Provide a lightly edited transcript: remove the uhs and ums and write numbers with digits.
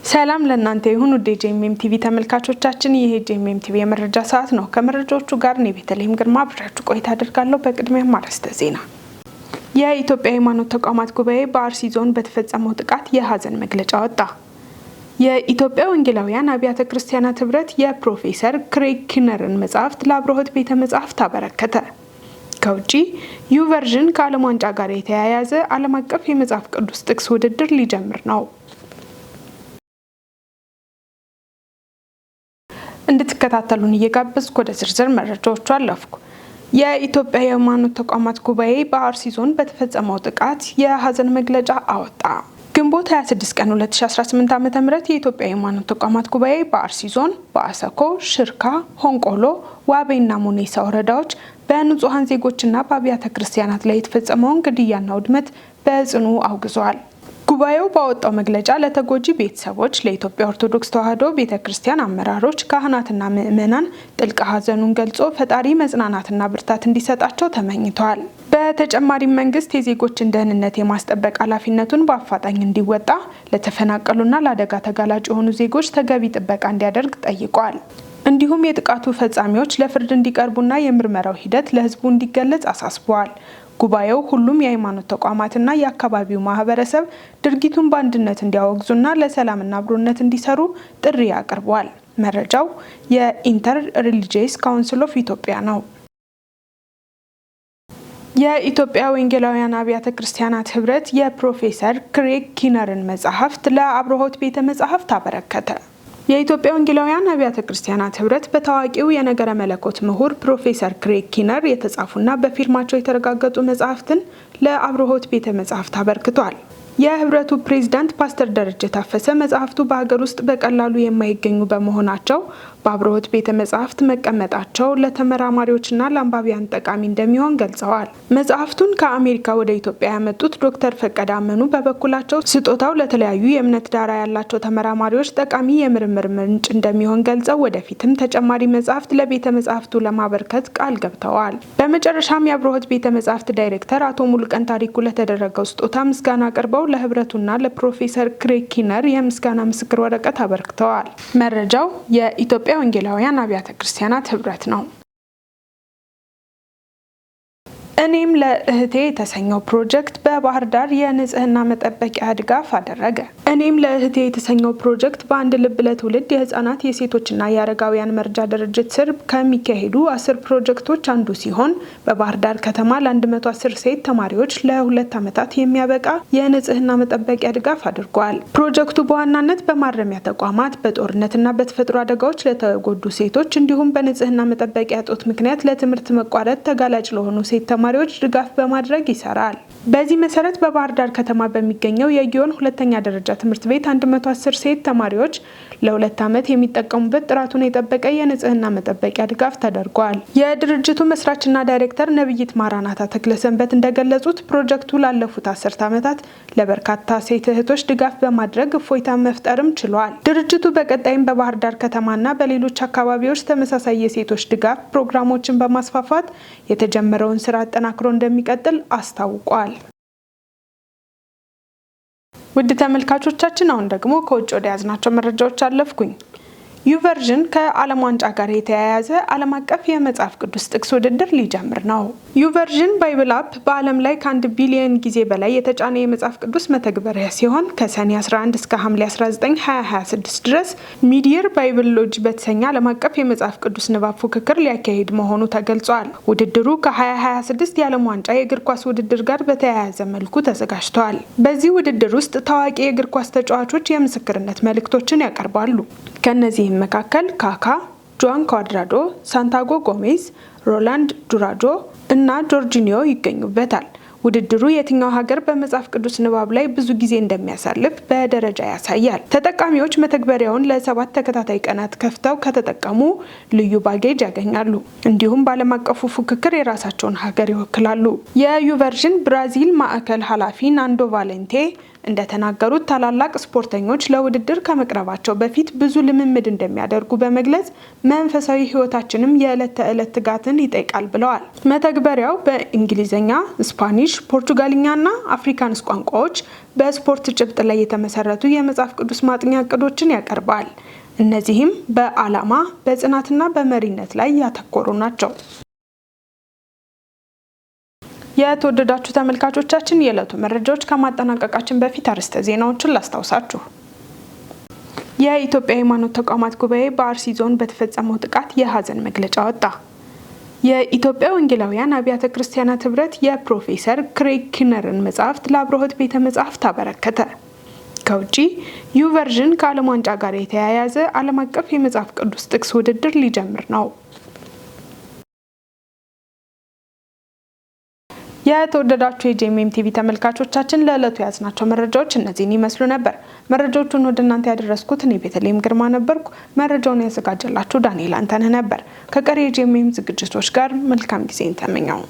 ሰላም ለእናንተ ይሁን ውድ የጄኤምኤም ቲቪ ተመልካቾቻችን፣ ይሄ ጄኤምኤም ቲቪ የመረጃ ሰዓት ነው። ከመረጃዎቹ ጋር እኔ ቤተልሔም ግርማ አብራችሁ ቆይታ አደርጋለሁ። በቅድሚያም አርዕስተ ዜና። የኢትዮጵያ ሃይማኖት ተቋማት ጉባኤ በአርሲ ዞን በተፈጸመው ጥቃት የሀዘን መግለጫ ወጣ። የኢትዮጵያ ወንጌላውያን አብያተ ክርስቲያናት ህብረት የፕሮፌሰር ክሬግ ኪነርን መጽሐፍት ለአብርሆት ቤተ መጻሕፍት አበረከተ። ከውጪ ዩቨርዥን ከዓለም ዋንጫ ጋር የተያያዘ ዓለም አቀፍ የመጽሐፍ ቅዱስ ጥቅስ ውድድር ሊጀምር ነው። እንድትከታተሉን እየጋበዝኩ ወደ ዝርዝር መረጃዎቹ አለፍኩ። የኢትዮጵያ የሃይማኖት ተቋማት ጉባኤ በአርሲ ዞን በተፈጸመው ጥቃት የሀዘን መግለጫ አወጣ። ግንቦት 26 ቀን 2018 ዓ.ም የኢትዮጵያ የሃይማኖት ተቋማት ጉባኤ በአርሲ ዞን በአሰኮ፣ ሽርካ፣ ሆንቆሎ፣ ዋቤና ሙኔሳ ወረዳዎች በንጹሃን ዜጎችና በአብያተ ክርስቲያናት ላይ የተፈጸመውን ግድያና ውድመት በጽኑ አውግዟል። ጉባኤው ባወጣው መግለጫ ለተጎጂ ቤተሰቦች፣ ለኢትዮጵያ ኦርቶዶክስ ተዋሕዶ ቤተክርስቲያን አመራሮች፣ ካህናትና ምዕመናን ጥልቅ ሐዘኑን ገልጾ ፈጣሪ መጽናናትና ብርታት እንዲሰጣቸው ተመኝቷል። በተጨማሪም መንግስት የዜጎችን ደህንነት የማስጠበቅ ኃላፊነቱን በአፋጣኝ እንዲወጣ፣ ለተፈናቀሉና ለአደጋ ተጋላጭ የሆኑ ዜጎች ተገቢ ጥበቃ እንዲያደርግ ጠይቋል። እንዲሁም የጥቃቱ ፈጻሚዎች ለፍርድ እንዲቀርቡና የምርመራው ሂደት ለሕዝቡ እንዲገለጽ አሳስበዋል። ጉባኤው ሁሉም የሃይማኖት ተቋማትና የአካባቢው ማህበረሰብ ድርጊቱን በአንድነት እንዲያወግዙና ለሰላምና አብሮነት እንዲሰሩ ጥሪ አቅርቧል። መረጃው የኢንተር ሪሊጂየስ ካውንስል ኦፍ ኢትዮጵያ ነው። የኢትዮጵያ ወንጌላውያን አብያተ ክርስቲያናት ህብረት የፕሮፌሰር ክሬግ ኪነርን መጽሐፍት ለአብርሆት ቤተ መጻሕፍት አበረከተ። የኢትዮጵያ ወንጌላውያን አብያተ ክርስቲያናት ህብረት በታዋቂው የነገረ መለኮት ምሁር ፕሮፌሰር ክሬግ ኪነር የተጻፉና በፊርማቸው የተረጋገጡ መጽሐፍትን ለአብርሆት ቤተ መጻሕፍት አበርክቷል። የህብረቱ ፕሬዝዳንት ፓስተር ደረጀ ታፈሰ መጽሐፍቱ በሀገር ውስጥ በቀላሉ የማይገኙ በመሆናቸው በአብርሆት ቤተ መጻሕፍት መቀመጣቸው ለተመራማሪዎችና ለአንባቢያን ጠቃሚ እንደሚሆን ገልጸዋል። መጽሐፍቱን ከአሜሪካ ወደ ኢትዮጵያ ያመጡት ዶክተር ፈቀደ አመኑ በበኩላቸው ስጦታው ለተለያዩ የእምነት ዳራ ያላቸው ተመራማሪዎች ጠቃሚ የምርምር ምንጭ እንደሚሆን ገልጸው ወደፊትም ተጨማሪ መጽሐፍት ለቤተ መጻሕፍቱ ለማበርከት ቃል ገብተዋል። በመጨረሻም የአብርሆት ቤተ መጻሕፍት ዳይሬክተር አቶ ሙሉቀን ታሪኩ ለተደረገው ስጦታ ምስጋና አቅርበው ለህብረቱና ለፕሮፌሰር ክሬግ ኪነር የምስጋና ምስክር ወረቀት አበርክተዋል። መረጃው የኢትዮጵያ ወንጌላውያን አብያተ ክርስቲያናት ህብረት ነው። እኔም ለእህቴ የተሰኘው ፕሮጀክት በባህር ዳር የንጽህና መጠበቂያ ድጋፍ አደረገ። እኔም ለእህቴ የተሰኘው ፕሮጀክት በአንድ ልብ ለትውልድ የህፃናት የሴቶችና የአረጋውያን መርጃ ድርጅት ስር ከሚካሄዱ 10 ፕሮጀክቶች አንዱ ሲሆን በባህር ዳር ከተማ ለ110 ሴት ተማሪዎች ለ2 ዓመታት የሚያበቃ የንጽህና መጠበቂያ ድጋፍ አድርጓል። ፕሮጀክቱ በዋናነት በማረሚያ ተቋማት፣ በጦርነትና በተፈጥሮ አደጋዎች ለተጎዱ ሴቶች እንዲሁም በንጽህና መጠበቂያ እጦት ምክንያት ለትምህርት መቋረጥ ተጋላጭ ለሆኑ ሴት ተማሪዎች ድጋፍ በማድረግ ይሰራል። በዚህ መሰረት በባህር ዳር ከተማ በሚገኘው የጊዮን ሁለተኛ ደረጃ ትምህርት ቤት 110 ሴት ተማሪዎች ለ2 ዓመት የሚጠቀሙበት ጥራቱን የጠበቀ የንጽህና መጠበቂያ ድጋፍ ተደርጓል። የድርጅቱ መስራችና ዳይሬክተር ነብይት ማራናታ ተክለሰንበት እንደገለጹት ፕሮጀክቱ ላለፉት 10 ዓመታት ለበርካታ ሴት እህቶች ድጋፍ በማድረግ እፎይታ መፍጠርም ችሏል። ድርጅቱ በቀጣይም በባህር ዳር ከተማና በሌሎች አካባቢዎች ተመሳሳይ የሴቶች ድጋፍ ፕሮግራሞችን በማስፋፋት የተጀመረውን ስራ አጠናክሮ እንደሚቀጥል አስታውቋል። ውድ ተመልካቾቻችን አሁን ደግሞ ከውጭ ወደ ያዝናቸው መረጃዎች አለፍኩኝ። ዩቨርዥን ከዓለም ዋንጫ ጋር የተያያዘ ዓለም አቀፍ የመጽሐፍ ቅዱስ ጥቅስ ውድድር ሊጀምር ነው። ዩቨርዥን ባይብል አፕ በዓለም ላይ ከ1 ቢሊዮን ጊዜ በላይ የተጫነ የመጽሐፍ ቅዱስ መተግበሪያ ሲሆን ከሰኔ 11 እስከ ሐምሌ 19 2026 ድረስ ሚድየር ባይብል ሎጅ በተሰኘ ዓለም አቀፍ የመጽሐፍ ቅዱስ ንባብ ፉክክር ሊያካሂድ መሆኑ ተገልጿል። ውድድሩ ከ2026 የዓለም ዋንጫ የእግር ኳስ ውድድር ጋር በተያያዘ መልኩ ተዘጋጅቷል። በዚህ ውድድር ውስጥ ታዋቂ የእግር ኳስ ተጫዋቾች የምስክርነት መልእክቶችን ያቀርባሉ። ከነዚህም መካከል ካካ፣ ጆዋን ኳድራዶ፣ ሳንቲያጎ ጎሜዝ፣ ሮላንድ ዱራጆ እና ጆርጂኒዮ ይገኙበታል። ውድድሩ የትኛው ሀገር በመጽሐፍ ቅዱስ ንባብ ላይ ብዙ ጊዜ እንደሚያሳልፍ በደረጃ ያሳያል። ተጠቃሚዎች መተግበሪያውን ለ7 ተከታታይ ቀናት ከፍተው ከተጠቀሙ ልዩ ባጌጅ ያገኛሉ። እንዲሁም በዓለም አቀፉ ፉክክር የራሳቸውን ሀገር ይወክላሉ። የዩቨርዥን ብራዚል ማዕከል ኃላፊ ናንዶ ቫሌንቴ እንደተናገሩት ታላላቅ ስፖርተኞች ለውድድር ከመቅረባቸው በፊት ብዙ ልምምድ እንደሚያደርጉ በመግለጽ መንፈሳዊ ሕይወታችንም የዕለት ተዕለት ትጋትን ይጠይቃል ብለዋል። መተግበሪያው በእንግሊዝኛ፣ ስፓኒሽ፣ ፖርቱጋልኛና አፍሪካንስ ቋንቋዎች በስፖርት ጭብጥ ላይ የተመሰረቱ የመጽሐፍ ቅዱስ ማጥኛ እቅዶችን ያቀርባል። እነዚህም በዓላማ፣ በጽናትና በመሪነት ላይ ያተኮሩ ናቸው። የተወደዳችሁ ተመልካቾቻችን የዕለቱ መረጃዎች ከማጠናቀቃችን በፊት አርዕስተ ዜናዎችን ላስታውሳችሁ። የኢትዮጵያ ሃይማኖት ተቋማት ጉባኤ በአርሲ ዞን በተፈጸመው ጥቃት የሀዘን መግለጫ ወጣ። የኢትዮጵያ ወንጌላውያን አብያተ ክርስቲያናት ህብረት የፕሮፌሰር ክሬግ ኪነርን መጽሐፍት ለአብርሆት ቤተ መጻሕፍት አበረከተ። ከውጪ ዩቨርዥን ከዓለም ዋንጫ ጋር የተያያዘ ዓለም አቀፍ የመጽሐፍ ቅዱስ ጥቅስ ውድድር ሊጀምር ነው። የተወደዳችሁ የጄኤምኤም ቲቪ ተመልካቾቻችን ለዕለቱ ያዝናቸው መረጃዎች እነዚህን ይመስሉ ነበር። መረጃዎቹን ወደ እናንተ ያደረስኩት እኔ ቤተልሔም ግርማ ነበርኩ። መረጃውን ያዘጋጀላችሁ ዳንኤል አንተነህ ነበር። ከቀሪ የጄኤምኤም ዝግጅቶች ጋር መልካም ጊዜን ተመኘው።